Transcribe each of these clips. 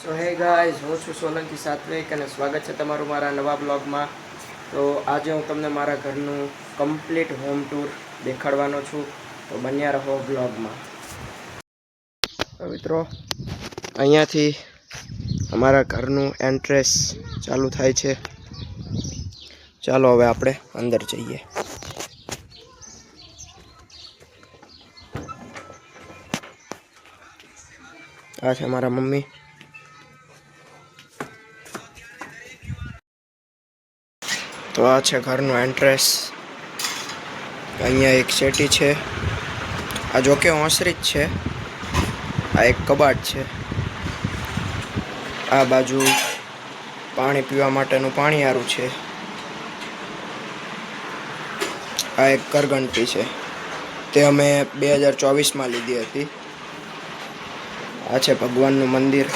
સો hey guys, હું છું સોલંકી સાત્વિક અને સ્વાગત છે તમારું મારા નવા બ્લોગમાં. તો આજે હું તમને મારા ઘરનું કમ્પ્લીટ હોમ ટૂર દેખાડવાનો છું, તો બન્યા રહો બ્લોગમાં. મિત્રો, અહીંયાથી અમારા ઘરનું એન્ટ્રેસ ચાલુ થાય છે. ચાલો હવે આપણે અંદર જઈએ. આ છે મારા મમ્મી. તો આ છે ઘરનું એન્ટ્રેસ. અહીંયા એક શેટી છે. આ જોકે ઓસરી જ છે. આ એક કબાટ છે. આ બાજુ પાણી પીવા માટેનું પાણીયારું છે. આ એક કરઘંટી છે. તે અમે 2024માં લીધી હતી. આ છે ભગવાનનું મંદિર.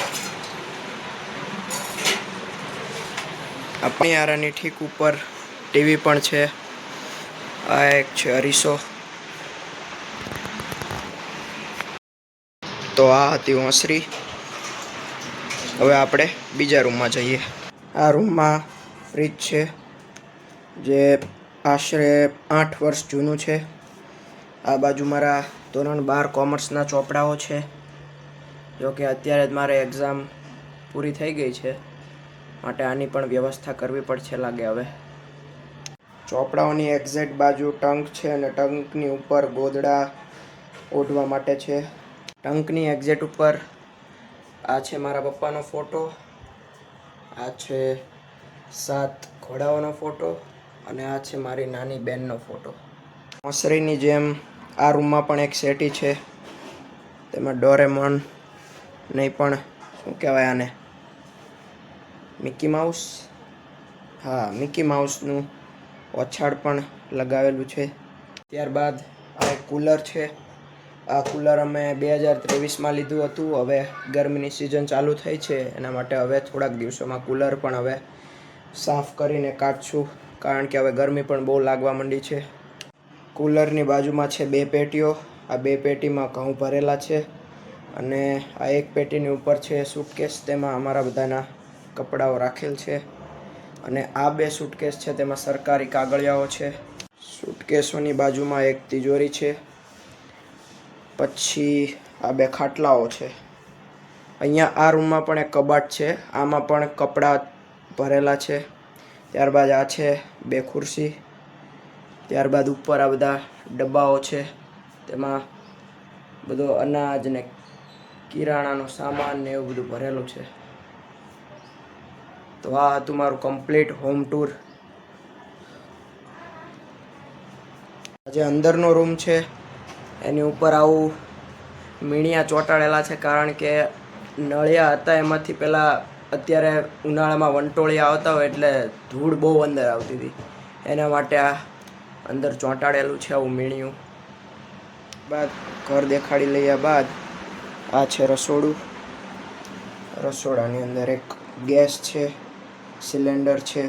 આ પાણીયારાની ઠીક ઉપર ટીવી પણ છે. આ એક છે અરીસો. તો આ હતી ઓસરી. હવે આપણે બીજા રૂમમાં જઈએ. આ રૂમમાં ફ્રીજ છે, જે આશરે 8 વર્ષ જૂનું છે. આ બાજુ મારા ધોરણ 12 કોમર્સના ચોપડાઓ છે. જોકે અત્યારે જ મારે એક્ઝામ પૂરી થઈ ગઈ છે, માટે આની પણ વ્યવસ્થા કરવી પડશે લાગે હવે. ચોપડાઓની એક્ઝેક્ટ બાજુ ટંક છે અને ટંકની ઉપર ગોદડા ઓઢવા માટે છે. ટંકની એક્ઝેક્ટ ઉપર આ છે મારા પપ્પાનો ફોટો. આ છે 7 ઘોડાઓનો ફોટો અને આ છે મારી નાની બેનનો ફોટો. ઓસરીની જેમ આ રૂમમાં પણ એક શેટી છે. તેમાં ડોરેમોન નહીં પણ શું કહેવાય આને, મિકી માઉસ. હા, મિકી માઉસનું ઓછાડ પણ લગાવેલું છે. ત્યારબાદ આ એક કૂલર છે. આ કૂલર અમે 2023માં લીધું હતું. હવે ગરમીની સિઝન ચાલુ થઈ છે, એના માટે હવે થોડાક દિવસોમાં કૂલર પણ હવે સાફ કરીને કાઢશું, કારણ કે હવે ગરમી પણ બહુ લાગવા માંડી છે. કૂલરની બાજુમાં છે 2 પેટીઓ. આ 2 પેટીમાં ઘઉં ભરેલા છે અને આ એક પેટીની ઉપર છે સૂટકેસ. તેમાં અમારા બધાના કપડાઓ રાખેલ છે અને આ 2 સૂટકેસ છે, તેમાં સરકારી કાગળિયાઓ છે. સૂટકેસોની બાજુમાં એક તિજોરી છે. પછી આ 2 ખાટલાઓ છે. અહીંયા આ રૂમમાં પણ એક કબાટ છે. આમાં પણ કપડાં ભરેલા છે. ત્યારબાદ આ છે 2 ખુરશી. ત્યારબાદ ઉપર આ બધા ડબ્બાઓ છે, તેમાં બધો અનાજ ને કિરાણાનો સામાન ને એવું બધું ભરેલું છે. તો આ હતું મારું કમ્પ્લીટ હોમ ટૂર. જે અંદરનો રૂમ છે એની ઉપર આવું મીણિયા ચોંટાડેલા છે, કારણ કે નળિયા હતા એમાંથી પેલા અત્યારે ઉનાળામાં વંટોળિયા આવતા હોય એટલે ધૂળ બહુ અંદર આવતી હતી, એના માટે આ અંદર ચોંટાડેલું છે આવું મીણિયું. બાદ ઘર દેખાડી લઈએ બાદ આ છે રસોડું. રસોડાની અંદર એક ગેસ છે, સિલિન્ડર છે.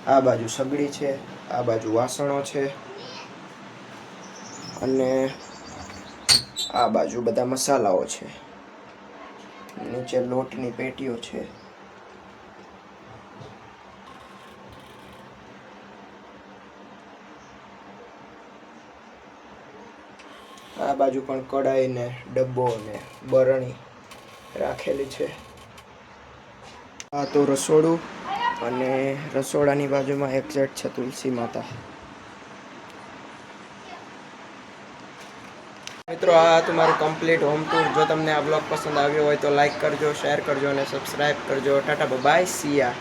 આ બાજુ સગડી છે. આ બાજુ વાસણો છે અને આ બાજુ બધા મસાલાઓ છે. નીચે લોટની પેટીઓ છે. આ બાજુ પણ કઢાઈ ને ડબ્બો ને બરણી રાખેલી છે. આ તો રસોડું અને રસોડાની બાજુમાં એક્ઝેક્ટ છે તુલસી માતા. મિત્રો, આ હતું મારું કમ્પ્લીટ હોમ ટૂર. જો તમને આ બ્લોગ પસંદ આવ્યો હોય તો લાઈક કરજો, શેર કરજો અને સબસ્ક્રાઈબ કરજો. ટાટા બાય, સિયા.